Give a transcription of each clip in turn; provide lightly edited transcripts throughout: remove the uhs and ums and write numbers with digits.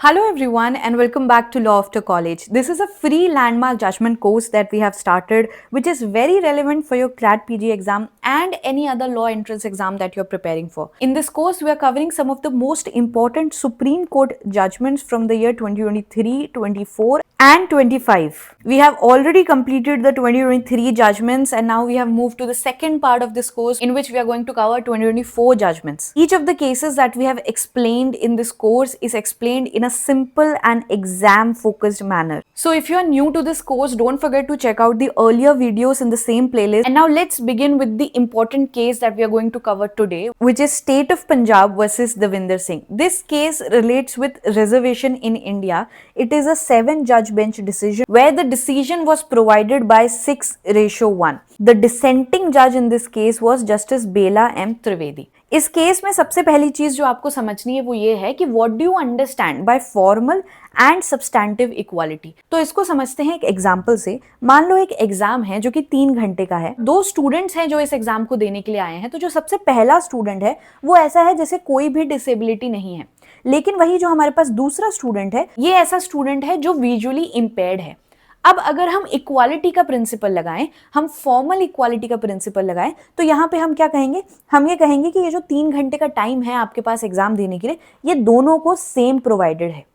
Hello everyone and welcome back to Law After College. This is a free landmark judgment course that we have started which is very relevant for your CLAT PG exam and any other law entrance exam that you're preparing for. In this course, we are covering some of the most important Supreme Court judgments from the year 2023, 24 and 25. We have already completed the 2023 judgments and now we have moved to the second part of this course in which we are going to cover 2024 judgments. Each of the cases that we have explained in this course is explained in a simple and exam focused manner. So if you are new to this course, don't forget to check out the earlier videos in the same playlist. And now let's begin with the important case that we are going to cover today, which is State of Punjab versus Devinder Singh. This case relates with reservation in India. It is a 7-judge bench decision where the decision was provided by 6:1. The dissenting judge in this case was Justice Bela M. Trivedi. इस case में सबसे पहली चीज जो आपको समझनी है वो ये है कि what do you understand by formal and substantive equality. तो इसको समझते हैं एक एग्जांपल से। मान लो एक एग्जाम है जो कि 3 घंटे का है, 2 स्टूडेंट्स हैं जो इस एग्जाम को देने के लिए आए हैं। तो जो सबसे पहला स्टूडेंट है वो ऐसा है जैसे कोई भी डिसेबिलिटी नहीं है, लेकिन वही जो हमारे पास दूसरा स्टूडेंट है ये ऐसा स्टूडेंट है जो विजुअली इम्पेयर्ड है। अब अगर हम इक्वालिटी का प्रिंसिपल लगाएं, हम फॉर्मल इक्वालिटी का प्रिंसिपल लगाएं, तो यहाँ पे हम क्या कहेंगे? हम ये कहेंगे कि ये जो 3 घंटे का टाइम है आपके पास एग्जाम देने के लिए, ये दोनों को सेम प्रोवाइडेड है।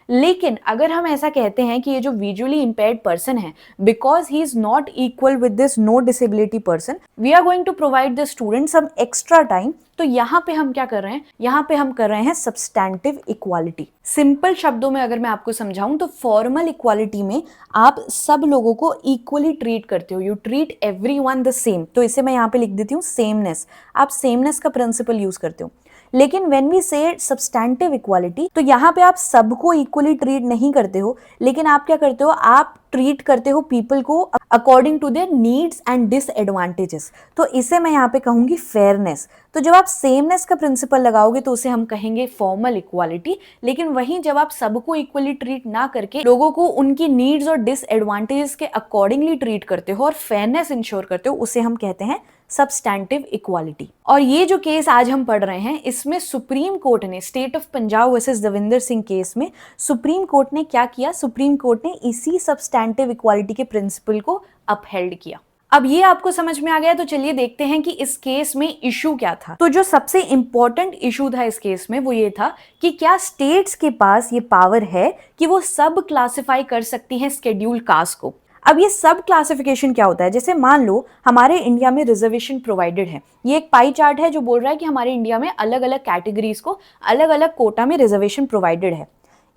लेकिन अगर हम ऐसा कहते हैं कि ये जो विजुअली इम्पेयर्ड पर्सन है, because he is not equal with this no disability person, we are going to provide the student some extra time. तो यहाँ पे हम क्या कर रहे हैं? यहाँ पे हम कर रहे हैं सब्सटैंटिव इक्वालिटी। सिंपल शब्दों में अगर मैं आपको समझाऊं तो फॉर्मल इक्वालिटी में आप सब लोगों को इक्वली ट्रीट करते हो, you treat everyone the same. तो इसे मैं यहाँ पे लिख देती हूँ सेमनेस। आप सेमनेस का प्रिंसिपल यूज करते हो। लेकिन व्हेन वी से सब्सटैंटिव इक्वालिटी, तो यहाँ पे आप सबको इक्वली ट्रीट नहीं करते हो, लेकिन आप क्या करते हो? आप ट्रीट करते हो पीपल को according to their needs and disadvantages. तो इसे मैं यहाँ पे कहूंगी फेयरनेस। तो जब आप सेमनेस का प्रिंसिपल लगाओगे तो उसे हम कहेंगे फॉर्मल इक्वालिटी। लेकिन वहीं जब आप सबको इक्वली ट्रीट ना करके लोगों को उनकी नीड्स और डिसएडवांटेजेस के अकॉर्डिंगली ट्रीट करते हो और फेयरनेस इंश्योर करते हो, उसे हम कहते हैं सब्सटैंटिव इक्वालिटी। और ये जो केस आज हम पढ़ रहे हैं, इसमें सुप्रीम कोर्ट ने state of Punjab versus Devinder Singh case में सुप्रीम कोर्ट ने क्या किया? सुप्रीम कोर्ट ने इसी सब्सटैंटिव इक्वालिटी के प्रिंसिपल को अपहेल्ड किया। अब ये आपको समझ में आ गया, तो चलिए देखते हैं कि इस केस में इशू क्या था। तो जो सबसे इंपॉर्टेंट इशू था इस केस में वो ये था कि क्या स्टेट्स के पास ये पावर है कि वो सब क्लासिफाई कर सकती हैं शेड्यूल कास्ट को। अब ये सब क्लासिफिकेशन क्या होता है? जैसे मान लो हमारे इंडिया में रिजर्वेशन प्रोवाइडेड है। ये एक पाई चार्ट है जो बोल रहा है कि हमारे इंडिया में अलग अलग कैटेगरीज को अलग अलग कोटा में रिजर्वेशन प्रोवाइडेड है।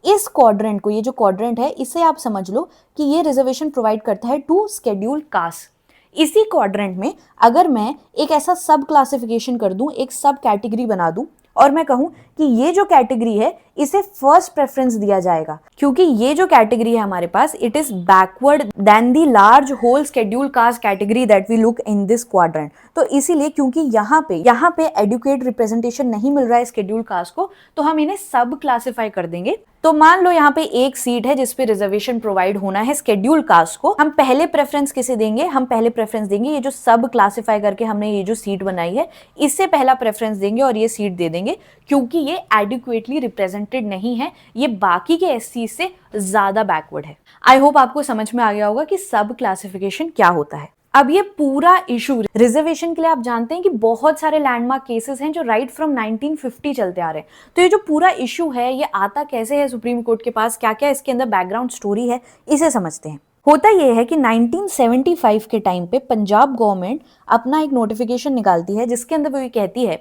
इस क्वाड्रेंट को, ये जो क्वाड्रेंट है, इसे आप समझ लो कि ये रिजर्वेशन प्रोवाइड करता है टू शेड्यूल कास्ट। इसी क्वाड्रेंट में अगर मैं एक ऐसा सब क्लासिफिकेशन कर दूं, एक सब कैटेगरी बना दूं और मैं कहूं कि ये जो कैटेगरी है इसे फर्स्ट प्रेफरेंस दिया जाएगा, क्योंकि ये जो कैटेगरी है हमारे पास, it is backward than the large whole schedule caste category that we look in this quadrant. तो इसीलिए क्योंकि यहाँ पे एडुकेट रिप्रेजेंटेशन नहीं मिल रहा है शेड्यूल कास्ट को, तो हम इन्हें सब क्लासिफाई कर देंगे। तो मान लो यहाँ पे एक सीट है जिसपे रिजर्वेशन प्रोवाइड होना है शेड्यूल कास्ट को, हम पहले प्रेफरेंस किसे देंगे? हम पहले प्रेफरेंस देंगे ये जो सब क्लासिफाई करके हमने ये जो सीट बनाई है, इससे पहला प्रेफरेंस देंगे और ये सीट दे देंगे, क्योंकि ये एडिक्वेटली रिप्रेजेंटेड नहीं है, ये बाकी के एससी से ज्यादा बैकवर्ड है। आई होप आपको समझ में आ गया होगा कि सब क्लासिफिकेशन क्या होता है। अब ये पूरा इशू रिजर्वेशन के लिए आप जानते हैं कि बहुत सारे लैंडमार्क केसेस हैं जो राइट फ्रॉम 1950 चलते आ रहे हैं। तो ये जो पूरा इशू है ये आता कैसे है सुप्रीम कोर्ट के पास, क्या क्या इसके अंदर बैकग्राउंड स्टोरी है, इसे समझते हैं। होता यह है कि 1975 के टाइम पे पंजाब गवर्नमेंट अपना एक नोटिफिकेशन निकालती है जिसके अंदर वो ये कहती है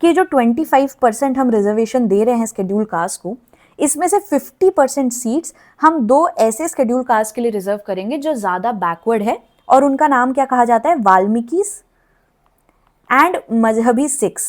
कि जो 25% हम रिजर्वेशन दे रहे हैं शेड्यूल कास्ट को, इसमें से 50% सीट्स हम 2 ऐसे शेड्यूल कास्ट के लिए रिजर्व करेंगे जो ज्यादा बैकवर्ड है, और उनका नाम क्या कहा जाता है? वाल्मीकिस एंड मजहबी सिख्स।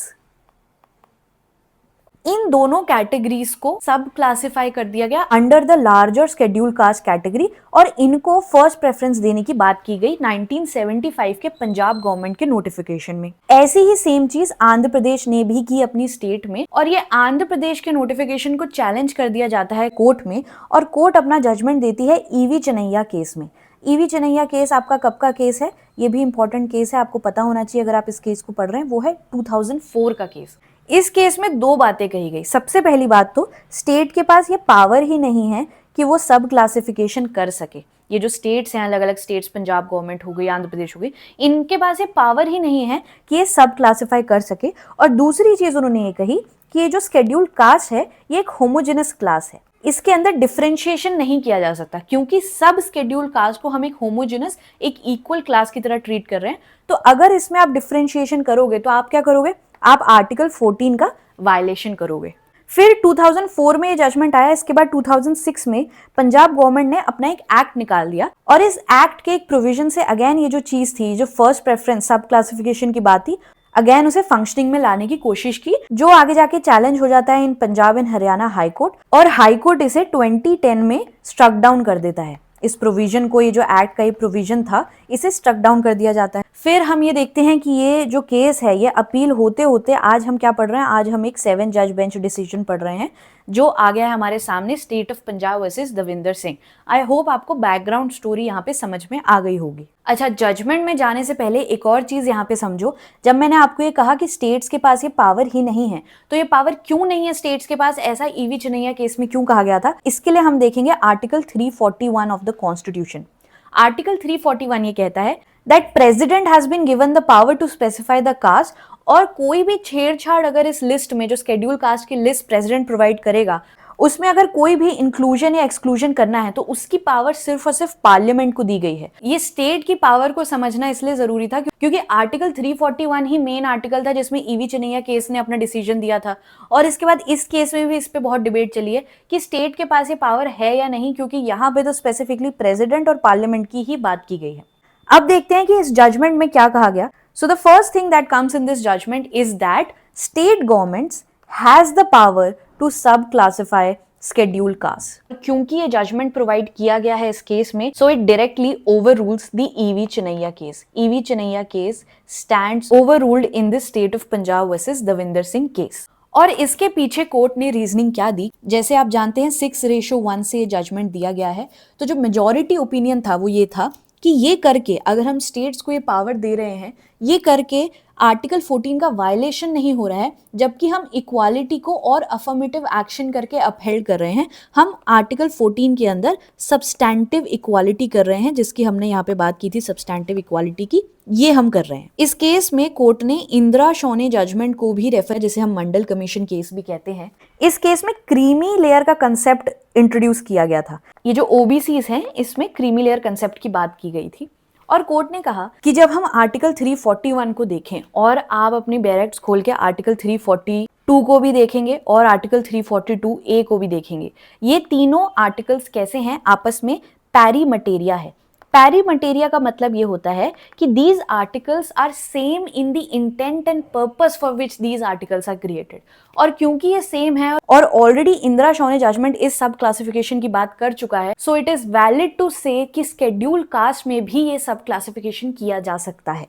इन दोनों कैटेगरीज को सब क्लासिफाई कर दिया गया under the larger schedule caste category, और इनको फर्स्ट प्रेफरेंस देने की बात की गई 1975 के पंजाब गवर्नमेंट के नोटिफिकेशन में। ऐसी ही सेम चीज आंध्र प्रदेश ने भी की अपनी स्टेट में, और ये आंध्र प्रदेश के नोटिफिकेशन को चैलेंज कर दिया जाता है कोर्ट में, और कोर्ट अपना जजमेंट देती है ईवी चनैया केस में। ईवी चनैया केस आपका कब का केस है? ये भी इंपॉर्टेंट केस है, आपको पता होना चाहिए अगर आप इस केस को पढ़ रहे हैं। वो है 2004 का केस। इस केस में दो बातें कही गई। सबसे पहली बात तो स्टेट के पास ये पावर ही नहीं है कि वो सब क्लासिफिकेशन कर सके। ये जो स्टेट्स हैं, अलग अलग स्टेट्स, पंजाब गवर्नमेंट हो गई, आंध्र प्रदेश हो गई, इनके पास ये पावर ही नहीं है कि ये सब क्लासिफाई कर सके। और दूसरी चीज उन्होंने ये कही कि ये जो शेड्यूल्ड कास्ट है ये एक होमोजेनस क्लास है, इसके अंदर डिफरेंशिएशन नहीं किया जा सकता, क्योंकि सब शेड्यूल्ड कास्ट को हम एक होमोजेनस, एक इक्वल क्लास की तरह ट्रीट कर रहे हैं। तो अगर इसमें आप डिफरेंशिएशन करोगे तो आप क्या करोगे, आप आर्टिकल 14 का वायलेशन करोगे। फिर 2004 में ये जजमेंट आया। इसके बाद 2006 में पंजाब गवर्नमेंट ने अपना एक एक्ट निकाल दिया, और इस एक्ट के एक प्रोविजन से अगेन ये जो चीज थी, जो फर्स्ट प्रेफरेंस सब क्लासिफिकेशन की बात थी, अगेन उसे फंक्शनिंग में लाने की कोशिश की, जो आगे जाके चैलेंज हो जाता है in Punjab and Haryana high court, और हाई कोर्ट इसे 2010 में स्ट्रक डाउन कर देता है। इस प्रोविजन को, ये जो एक्ट का ये प्रोविजन था, इसे स्ट्रक डाउन कर दिया जाता है। फिर हम ये देखते हैं कि ये जो केस है ये अपील होते होते आज हम क्या पढ़ रहे हैं, आज हम एक 7 जज बेंच डिसीजन पढ़ रहे हैं जो आ गया है हमारे सामने, state of Punjab versus Davinder Singh. I hope आपको बैकग्राउंड स्टोरी यहाँ पे समझ में आ गई होगी। अच्छा, जजमेंट में जाने से पहले एक और चीज यहाँ पे समझो। जब मैंने आपको ये कहा कि स्टेट्स के पास ये पावर ही नहीं है, तो ये पावर क्यों नहीं है स्टेट्स के पास, ऐसा ईवी चिनैया केस में क्यों कहा गया था, इसके लिए हम देखेंगे article 341 of the constitution. Article 341 ये कहता है that president has been given the power to specify the caste, और कोई भी छेड़छाड़ अगर इस लिस्ट में, जो शेड्यूल कास्ट की लिस्ट प्रेसिडेंट प्रोवाइड करेगा, उसमें अगर कोई भी इंक्लूजन या एक्सक्लूजन करना है तो उसकी पावर सिर्फ और सिर्फ पार्लियामेंट को दी गई है। ये स्टेट की पावर को समझना इसलिए जरूरी था क्योंकि आर्टिकल 341 ही मेन आर्टिकल था जिसमें ईवी चिनैया केस ने अपना डिसीजन दिया था। और इसके बाद इस केस में भी इस पे बहुत डिबेट चली है कि स्टेट के पास ये पावर है या नहीं, क्योंकि यहाँ पे तो स्पेसिफिकली प्रेसिडेंट और पार्लियामेंट की ही बात की गई है। अब देखते हैं कि इस जजमेंट में क्या कहा गया। So the first thing that comes in this judgment is that state governments has the power to sub-classify scheduled caste. क्योंकि ये judgment provide किया गया है इस केस में, so it directly overrules the E.V. Chinnaiya case. E.V. Chinnaiya case stands overruled in the state of Punjab versus Davinder Singh case. और इसके पीछे कोर्ट ने रीजनिंग क्या दी, जैसे आप जानते हैं 6:1 से ये जजमेंट दिया गया है। तो जो मेजॉरिटी ओपिनियन था वो ये था कि ये करके, अगर हम स्टेट्स को ये पावर दे रहे हैं, ये करके आर्टिकल 14 का वायलेशन नहीं हो रहा है, जबकि हम इक्वालिटी को और अफर्मेटिव एक्शन करके अपहेल्ड कर रहे हैं। हम आर्टिकल 14 के अंदर सब्सटैंटिव इक्वालिटी कर रहे हैं, जिसकी हमने यहाँ पे बात की थी, सब्सटैंटिव इक्वालिटी की, ये हम कर रहे हैं। इस केस में कोर्ट ने इंदिरा शौने जजमेंट को भी रेफर, जिसे हम मंडल कमीशन केस भी कहते हैं, इस केस में क्रीमी लेयर का कंसेप्ट इंट्रोड्यूस किया गया था। ये जो ओबीसीज हैं, इसमें क्रीमी लेयर कंसेप्ट की बात की गई थी। और कोर्ट ने कहा कि जब हम आर्टिकल 341 को देखें, और आप अपनी बैरेक्स खोल के आर्टिकल 342 को भी देखेंगे और आर्टिकल 342A को भी देखेंगे, ये तीनों आर्टिकल्स कैसे हैं, आपस में पैरी मटेरिया है। पैरी मटेरिया का मतलब ये होता है कि these articles are same in the intent and purpose for which these articles are created. और क्योंकि ये सेम है और ऑलरेडी इंदिरा शौने जजमेंट इस सब क्लासिफिकेशन की बात कर चुका है, so it is valid to say कि शेड्यूल कास्ट में भी ये सब क्लासिफिकेशन किया जा सकता है।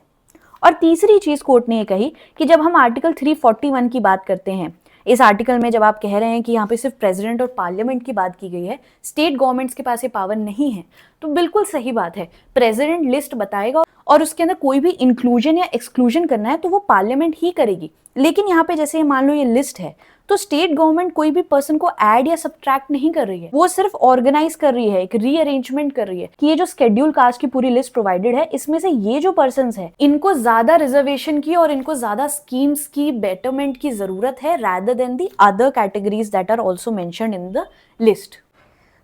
और तीसरी चीज कोर्ट ने ये कही कि जब हम आर्टिकल 341 की बात करते हैं, इस आर्टिकल में जब आप कह रहे हैं कि यहाँ पे सिर्फ प्रेसिडेंट और पार्लियामेंट की बात की गई है, स्टेट गवर्नमेंट्स के पास ये पावर नहीं है, तो बिल्कुल सही बात है। प्रेसिडेंट लिस्ट बताएगा और उसके अंदर कोई भी इंक्लूजन या एक्सक्लूजन करना है तो वो पार्लियामेंट ही करेगी। लेकिन यहाँ पे जैसे मान लो ये लिस्ट है, तो स्टेट गवर्नमेंट कोई भी पर्सन को ऐड या सब्ट्रैक्ट नहीं कर रही है, वो सिर्फ ऑर्गेनाइज कर रही है, एक रीअरेंजमेंट कर रही है कि ये जो शेड्यूल कास्ट की पूरी लिस्ट प्रोवाइडेड है, इसमें से ये जो पर्सन्स है, इनको ज्यादा रिजर्वेशन की और इनको ज्यादा स्कीम्स की, बेटरमेंट की जरूरत है, rather than the other categories that are also mentioned in the list.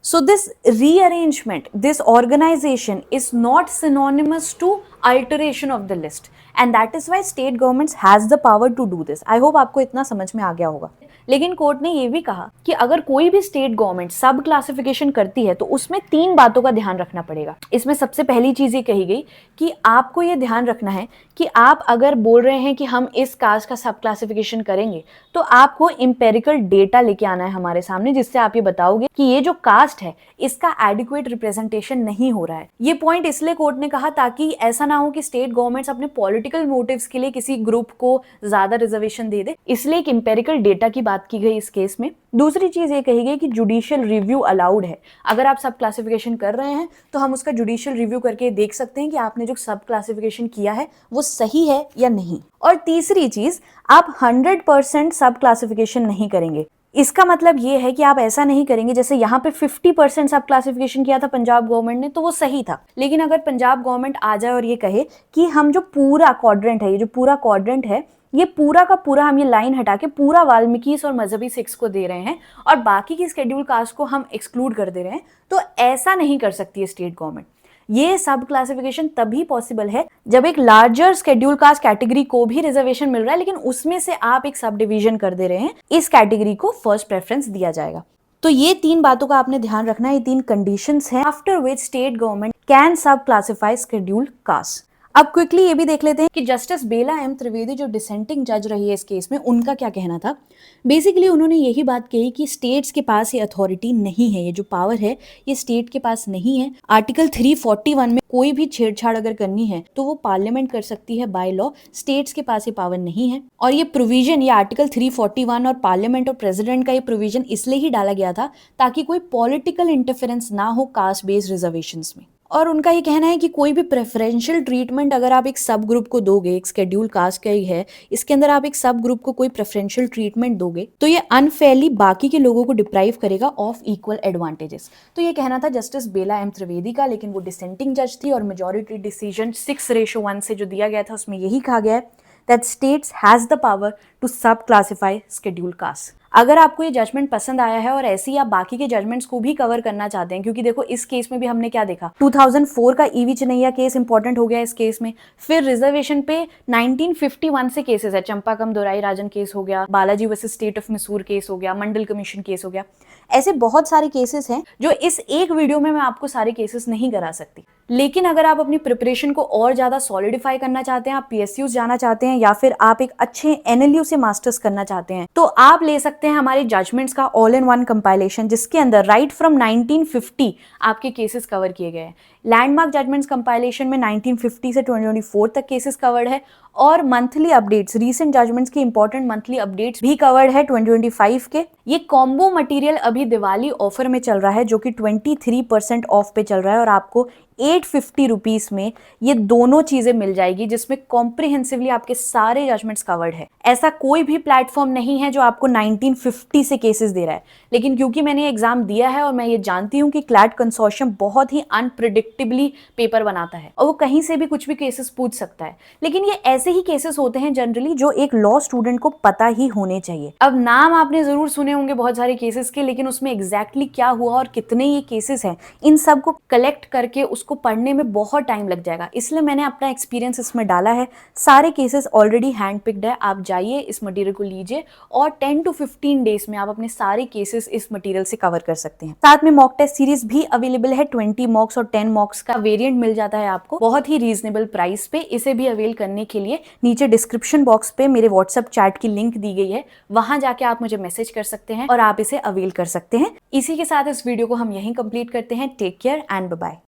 So this rearrangement, this organization is not synonymous to alteration of the list, and that is why state governments has the power to do this. I hope आपको इतना समझ में आ गया होगा। लेकिन court ने ये भी कहा कि अगर कोई भी स्टेट गवर्नमेंट सब क्लासिफिकेशन करती है तो उसमें 3 बातों का ध्यान रखना पड़ेगा। इसमें सबसे पहली चीज ये कही गई कि आपको ये ध्यान रखना है कि आप अगर बोल रहे हैं कि हम इस कास्ट का सब क्लासिफिकेशन करेंगे, तो आपको एम्पेरिकल डेटा लेके आना है हमारे सामने, जिससे आप ये बताओगे कि ये जो कास्ट है इसका एडिक्वेट रिप्रेजेंटेशन नहीं हो रहा है। ये पॉइंट इसलिए कोर्ट ने कहा ताकि ऐसा ना हो कि स्टेट गवर्नमेंट्स अपने पॉलिटिकल मोटिव्स के लिए किसी ग्रुप को ज्यादा रिजर्वेशन दे दे, इसलिए एक एम्पेरिकल डेटा की बात बात की गई इस केस में। दूसरी चीज ये कही गई कि जुडिशियल रिव्यू अलाउड है। अगर आप सब क्लासिफिकेशन कर रहे हैं तो हम उसका जुडिशियल रिव्यू करके देख सकते हैं कि आपने जो सब क्लासिफिकेशन किया है वो सही है या नहीं। और तीसरी चीज, आप 100% सब क्लासिफिकेशन नहीं करेंगे। इसका मतलब ये है कि आप ऐसा नहीं करेंगे, जैसे यहाँ पे 50% सब क्लासिफिकेशन किया था पंजाब गवर्नमेंट ने तो वो सही था, लेकिन अगर पंजाब गवर्नमेंट आ जाए और ये कहे कि हम जो पूरा क्वाड्रेंट है, ये जो पूरा क्वाड्रेंट है, ये पूरा का पूरा हम ये लाइन हटा के पूरा वाल्मीकिस और मजहबी सिक्स को दे रहे हैं और बाकी की शेड्यूल कास्ट को हम एक्सक्लूड कर दे रहे हैं, तो ऐसा नहीं कर सकती है स्टेट गवर्नमेंट। ये सब क्लासिफिकेशन तभी पॉसिबल है जब एक लार्जर शेड्यूल कास्ट कैटेगरी को भी रिजर्वेशन मिल रहा है, लेकिन उसमें से आप एक सब डिवीजन कर दे रहे हैं, इस कैटेगरी को फर्स्ट प्रेफरेंस दिया जाएगा। तो ये 3 बातों का आपने ध्यान रखना है, ये 3 कंडीशंस हैं after which state government can सब क्लासिफाई शेड्यूल कास्ट। अब क्विकली ये भी देख लेते हैं कि जस्टिस बेला एम त्रिवेदी जो डिसेंटिंग जज रही है इस केस में, उनका क्या कहना था। बेसिकली उन्होंने यही बात कही कि स्टेट्स के पास ये अथॉरिटी नहीं है, ये जो पावर है ये स्टेट के पास नहीं है। आर्टिकल 341 में कोई भी छेड़छाड़ अगर करनी है तो वो पार्लियामेंट कर सकती है बाय लॉ, स्टेट्स के पास ये पावर नहीं है। और ये प्रोविजन, ये आर्टिकल 341 और पार्लियामेंट और प्रेसिडेंट का ये प्रोविजन इसलिए ही डाला गया था ताकि कोई पॉलिटिकल इंटरफेरेंस ना हो कास्ट बेस्ड रिजर्वेशंस में। और उनका ये कहना है कि कोई भी प्रेफरेंशियल ट्रीटमेंट अगर आप एक सब ग्रुप को दोगे, एक शेड्यूल कास्ट का ही है, इसके अंदर आप एक सब ग्रुप को कोई प्रेफरेंशियल ट्रीटमेंट दोगे तो ये अनफेयरली बाकी के लोगों को डिप्राइव करेगा ऑफ इक्वल एडवांटेजेस। तो ये कहना था जस्टिस बेला एम त्रिवेदी का, लेकिन वो डिसेंटिंग जज थी और मेजॉरिटी डिसीजन 6:1 से जो दिया गया था उसमें यही कहा गया है that states has the power to subclassify scheduled caste। अगर आपको ये जजमेंट पसंद आया है और ऐसे ही आप बाकी के जजमेंट्स को भी कवर करना चाहते हैं, क्योंकि देखो इस केस में भी हमने क्या देखा, 2004 का ईवी चिनैया केस इंपॉर्टेंट हो गया इस केस में। फिर रिजर्वेशन पे 1951 से केसेस है, चंपाकम दोराई राजन केस हो गया, Balaji versus state of Mysore case हो गया, मंडल कमीशन केस हो गया। ऐसे बहुत सारे केसेस हैं जो इस एक वीडियो में मैं आपको सारे केसेस नहीं करा सकती। लेकिन अगर आप अपनी प्रिपरेशन को और ज्यादा सॉलिडिफाई करना चाहते हैं, आप पीएसयूज जाना चाहते हैं या फिर आप एक अच्छे एनएलयू से मास्टर्स करना चाहते हैं, तो आप ले सकते हैं हमारे जजमेंट्स का ऑल इन वन कंपाइलेशन, जिसके अंदर राइट फ्रॉम 1950 आपके केसेस कवर किए गए हैं। लैंडमार्क जजमेंट्स कंपाइलेशन में 1950 से 2024 तक केसेस कवर्ड है और मंथली अपडेट्स, रीसेंट जजमेंट्स की इंपॉर्टेंट मंथली अपडेट्स भी कवर्ड है 2025 के। ये कॉम्बो मटेरियल अभी दिवाली ऑफर में चल रहा है जो कि 23% ऑफ पे चल रहा है और आपको 850 रुपीज में ये दोनों चीजें मिल जाएगी, जिसमें कॉम्प्रिहेंसिवली आपके सारे जजमेंट्स कवर्ड है। ऐसा कोई भी प्लेटफॉर्म नहीं है जो आपको 1950 से केसेस दे रहा है, लेकिन क्योंकि मैंने एग्जाम दिया है और मैं ये जानती हूँ कि क्लैट कंसोर्शियम बहुत ही अनप्रिडिक्टेबली पेपर बनाता है और वो कहीं से भी कुछ भी केसेस पूछ सकता है, लेकिन ये ऐसे ही केसेस होते हैं जनरली जो एक लॉ स्टूडेंट को पता ही होने चाहिए। अब नाम आपने जरूर सुने होंगे बहुत सारे केसेस के, लेकिन उसमें एग्जैक्टली क्या हुआ और कितने ये केसेस हैं, इन सब को कलेक्ट करके उसको पढ़ने में बहुत टाइम लग जाएगा। इसलिए मैंने अपना एक्सपीरियंस इसमें डाला है। सारे केसेस ऑलरेडी हैंड पिक्ड है, आप जाइए इस मटेरियल को लीजिए और 10 to 15 डेज में आप अपने सारे केसेस इस मटेरियल से कवर कर सकते हैं। साथ में मॉक टेस्ट सीरीज भी अवेलेबल है, 20 मॉक्स और 10 मॉक्स का वेरिएंट मिल जाता है आपको बहुत ही रीजनेबल प्राइस पे। इसे भी अवेल करने के लिए नीचे डिस्क्रिप्शन बॉक्स पे मेरे व्हाट्सएप चैट की लिंक दी गई है, वहां जाके आप मुझे मैसेज कर सकते हैं और आप इसे अवेल कर सकते हैं। इसी के साथ इस वीडियो को हम यहीं कंप्लीट करते हैं। Take care and bye bye.